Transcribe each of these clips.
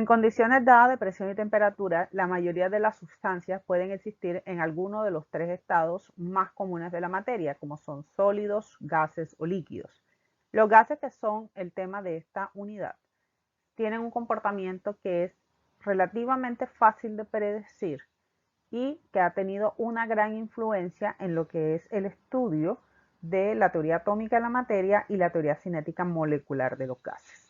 En condiciones dadas de presión y temperatura, la mayoría de las sustancias pueden existir en alguno de los tres estados más comunes de la materia, como son sólidos, gases o líquidos. Los gases, que son el tema de esta unidad, tienen un comportamiento que es relativamente fácil de predecir y que ha tenido una gran influencia en lo que es el estudio de la teoría atómica de la materia y la teoría cinética molecular de los gases.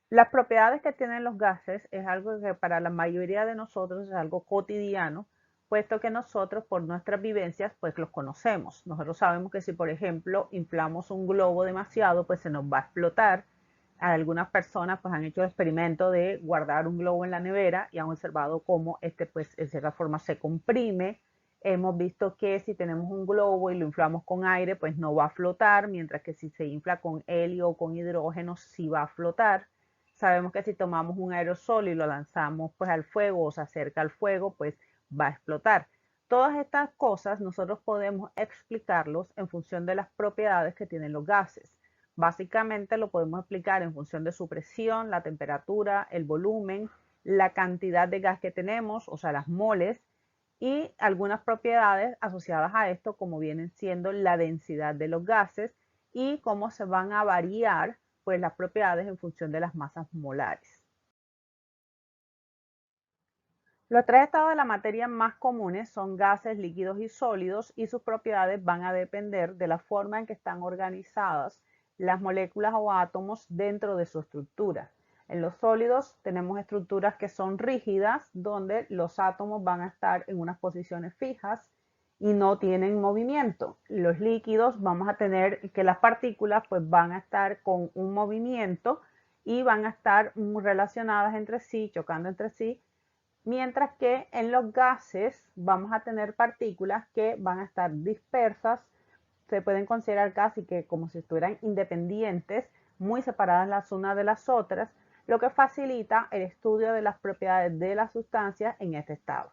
Las propiedades que tienen los gases es algo que para la mayoría de nosotros es algo cotidiano, puesto que nosotros por nuestras vivencias pues los conocemos. Nosotros sabemos que si por ejemplo inflamos un globo demasiado pues se nos va a explotar. Algunas personas pues han hecho el experimento de guardar un globo en la nevera y han observado cómo este pues en cierta forma se comprime. Hemos visto que si tenemos un globo y lo inflamos con aire pues no va a flotar, mientras que si se infla con helio o con hidrógeno sí va a flotar. Sabemos que si tomamos un aerosol y lo lanzamos pues al fuego o se acerca al fuego, pues va a explotar. Todas estas cosas nosotros podemos explicarlos en función de las propiedades que tienen los gases. Básicamente lo podemos explicar en función de su presión, la temperatura, el volumen, la cantidad de gas que tenemos, o sea, las moles, y algunas propiedades asociadas a esto, como vienen siendo la densidad de los gases y cómo se van a variar pues las propiedades en función de las masas molares. Los tres estados de la materia más comunes son gases, líquidos y sólidos, y sus propiedades van a depender de la forma en que están organizadas las moléculas o átomos dentro de su estructura. En los sólidos tenemos estructuras que son rígidas, donde los átomos van a estar en unas posiciones fijas y no tienen movimiento. Los líquidos vamos a tener que las partículas pues van a estar con un movimiento y van a estar relacionadas entre sí, chocando entre sí, mientras que en los gases vamos a tener partículas que van a estar dispersas, se pueden considerar casi que como si estuvieran independientes, muy separadas las unas de las otras, lo que facilita el estudio de las propiedades de las sustancias en este estado.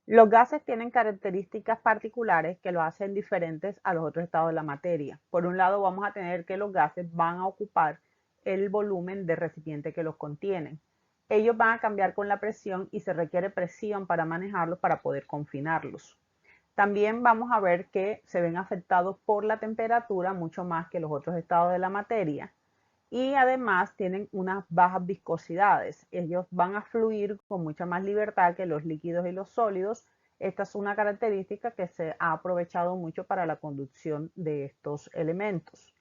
Los gases tienen características particulares que lo hacen diferentes a los otros estados de la materia. Por un lado, vamos a tener que los gases van a ocupar el volumen del recipiente que los contienen. Ellos van a cambiar con la presión y se requiere presión para manejarlos para poder confinarlos. También vamos a ver que se ven afectados por la temperatura mucho más que los otros estados de la materia. Y además tienen unas bajas viscosidades. Ellos van a fluir con mucha más libertad que los líquidos y los sólidos. Esta es una característica que se ha aprovechado mucho para la conducción de estos elementos.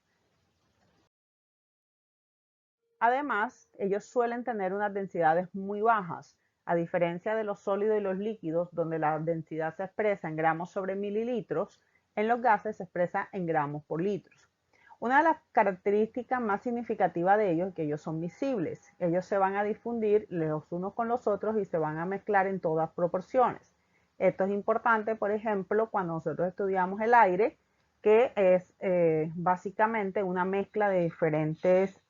Además, ellos suelen tener unas densidades muy bajas, a diferencia de los sólidos y los líquidos, donde la densidad se expresa en gramos sobre mililitros. En los gases se expresa en gramos por litros. Una de las características más significativas de ellos es que ellos son miscibles. Ellos se van a difundir los unos con los otros y se van a mezclar en todas proporciones. Esto es importante, por ejemplo, cuando nosotros estudiamos el aire, que es básicamente una mezcla de diferentes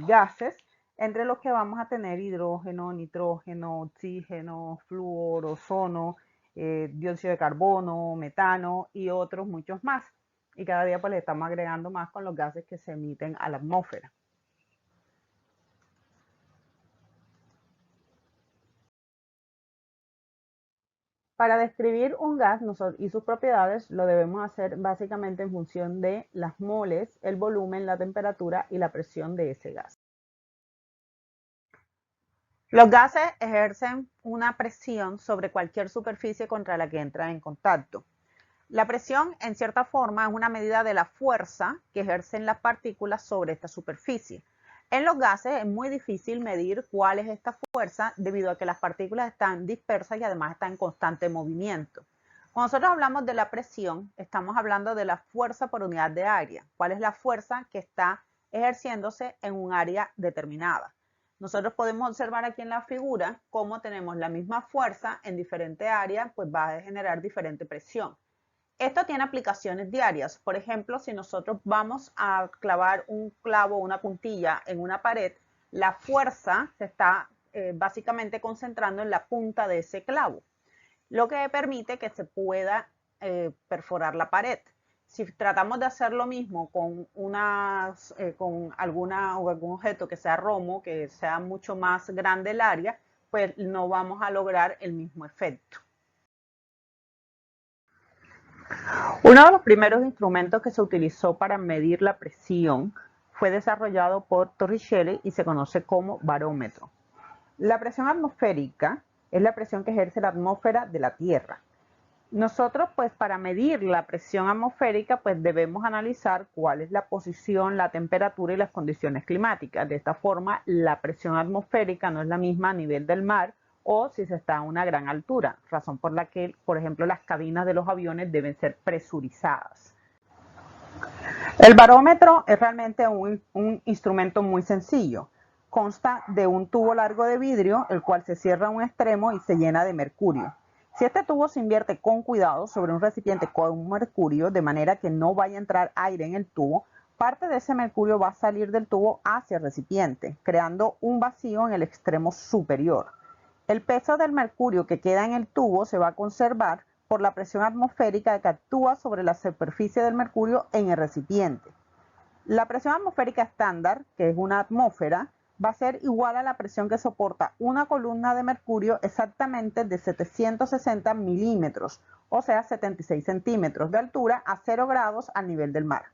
gases, entre los que vamos a tener hidrógeno, nitrógeno, oxígeno, flúor, ozono, dióxido de carbono, metano y otros muchos más. Y cada día pues le estamos agregando más con los gases que se emiten a la atmósfera. Para describir un gas y sus propiedades lo debemos hacer básicamente en función de las moles, el volumen, la temperatura y la presión de ese gas. Los gases ejercen una presión sobre cualquier superficie contra la que entran en contacto. La presión, en cierta forma, es una medida de la fuerza que ejercen las partículas sobre esta superficie. En los gases es muy difícil medir cuál es esta fuerza debido a que las partículas están dispersas y además están en constante movimiento. Cuando nosotros hablamos de la presión, estamos hablando de la fuerza por unidad de área. ¿Cuál es la fuerza que está ejerciéndose en un área determinada? Nosotros podemos observar aquí en la figura cómo tenemos la misma fuerza en diferente área, pues va a generar diferente presión. Esto tiene aplicaciones diarias. Por ejemplo, si nosotros vamos a clavar un clavo o una puntilla en una pared, la fuerza se está básicamente concentrando en la punta de ese clavo, lo que permite que se pueda perforar la pared. si tratamos de hacer lo mismo con, con algún objeto que sea romo, que sea mucho más grande el área, pues no vamos a lograr el mismo efecto. Uno de los primeros instrumentos que se utilizó para medir la presión fue desarrollado por Torricelli y se conoce como barómetro. La presión atmosférica es la presión que ejerce la atmósfera de la Tierra. Nosotros, pues, para medir la presión atmosférica, pues debemos analizar cuál es la posición, la temperatura y las condiciones climáticas. De esta forma, la presión atmosférica no es la misma a nivel del mar o si se está a una gran altura, razón por la que, por ejemplo, las cabinas de los aviones deben ser presurizadas. El barómetro es realmente un instrumento muy sencillo. Consta de un tubo largo de vidrio, el cual se cierra a un extremo y se llena de mercurio. Si este tubo se invierte con cuidado sobre un recipiente con mercurio, de manera que no vaya a entrar aire en el tubo, parte de ese mercurio va a salir del tubo hacia el recipiente, creando un vacío en el extremo superior. El peso del mercurio que queda en el tubo se va a conservar por la presión atmosférica que actúa sobre la superficie del mercurio en el recipiente. La presión atmosférica estándar, que es una atmósfera, va a ser igual a la presión que soporta una columna de mercurio exactamente de 760 milímetros, o sea 76 centímetros de altura a 0 grados al nivel del mar.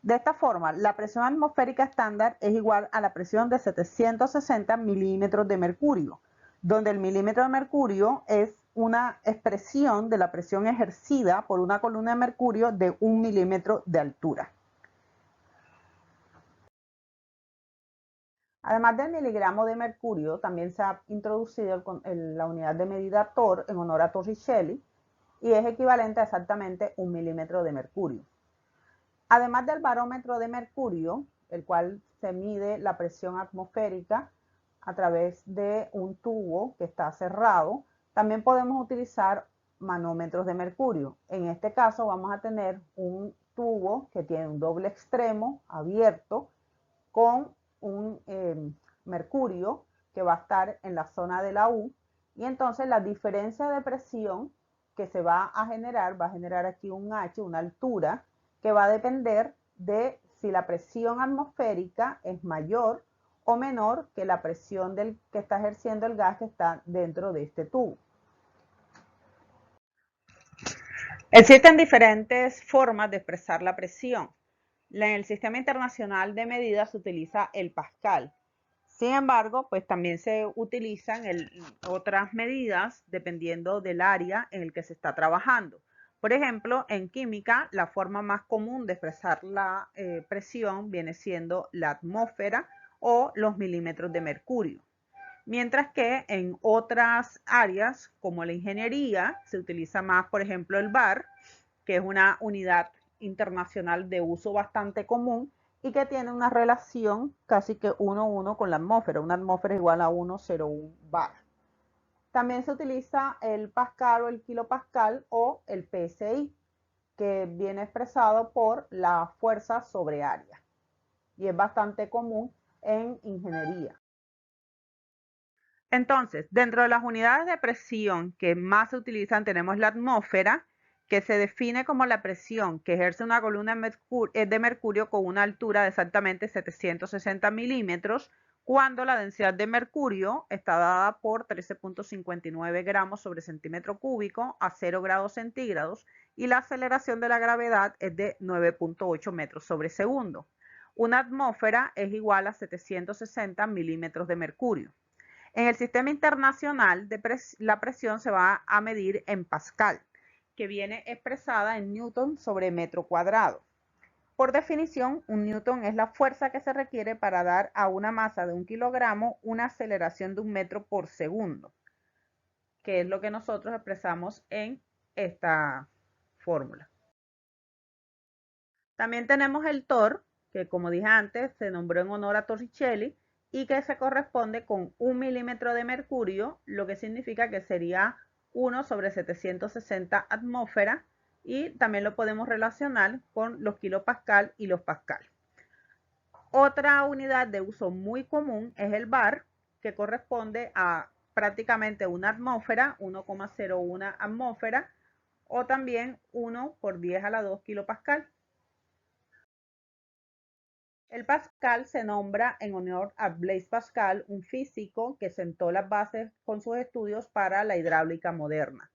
De esta forma, la presión atmosférica estándar es igual a la presión de 760 milímetros de mercurio, donde el milímetro de mercurio es una expresión de la presión ejercida por una columna de mercurio de 1 milímetro de altura. Además del miligramo de mercurio, también se ha introducido la unidad de medida Tor en honor a Torricelli y es equivalente a exactamente 1 milímetro de mercurio. Además del barómetro de mercurio, el cual se mide la presión atmosférica a través de un tubo que está cerrado, también podemos utilizar manómetros de mercurio. En este caso vamos a tener un tubo que tiene un doble extremo abierto con un mercurio que va a estar en la zona de la U, y entonces la diferencia de presión que se va a generar aquí un H, una altura, que va a depender de si la presión atmosférica es mayor o menor que la presión que está ejerciendo el gas que está dentro de este tubo. Existen diferentes formas de expresar la presión. En el Sistema Internacional de Medidas se utiliza el Pascal. Sin embargo, pues también se utilizan otras medidas dependiendo del área en el que se está trabajando. Por ejemplo, en química, la forma más común de expresar la presión viene siendo la atmósfera o los milímetros de mercurio. Mientras que en otras áreas, como la ingeniería, se utiliza más, por ejemplo, el bar, que es una unidad internacional de uso bastante común y que tiene una relación casi que 1:1 con la atmósfera. Una atmósfera es igual a 1,01 bar. También se utiliza el pascal o el kilopascal o el PSI, que viene expresado por la fuerza sobre área y es bastante común en ingeniería. Entonces, dentro de las unidades de presión que más se utilizan tenemos la atmósfera, que se define como la presión que ejerce una columna de mercurio con una altura de exactamente 760 milímetros, cuando la densidad de mercurio está dada por 13.59 gramos sobre centímetro cúbico a 0 grados centígrados y la aceleración de la gravedad es de 9.8 metros sobre segundo. Una atmósfera es igual a 760 milímetros de mercurio. En el sistema internacional la presión se va a medir en pascal, que viene expresada en newton sobre metro cuadrado. Por definición, un newton es la fuerza que se requiere para dar a una masa de 1 kilogramo una aceleración de 1 metro por segundo, que es lo que nosotros expresamos en esta fórmula. También tenemos el Tor, que como dije antes, se nombró en honor a Torricelli, y que se corresponde con 1 milímetro de mercurio, lo que significa que sería 1 sobre 760 atmósferas, y también lo podemos relacionar con los kilopascal y los pascal. Otra unidad de uso muy común es el bar, que corresponde a prácticamente una atmósfera, 1,01 atmósfera, o también 1 por 10 a la 2 kilopascal. El Pascal se nombra en honor a Blaise Pascal, un físico que sentó las bases con sus estudios para la hidráulica moderna.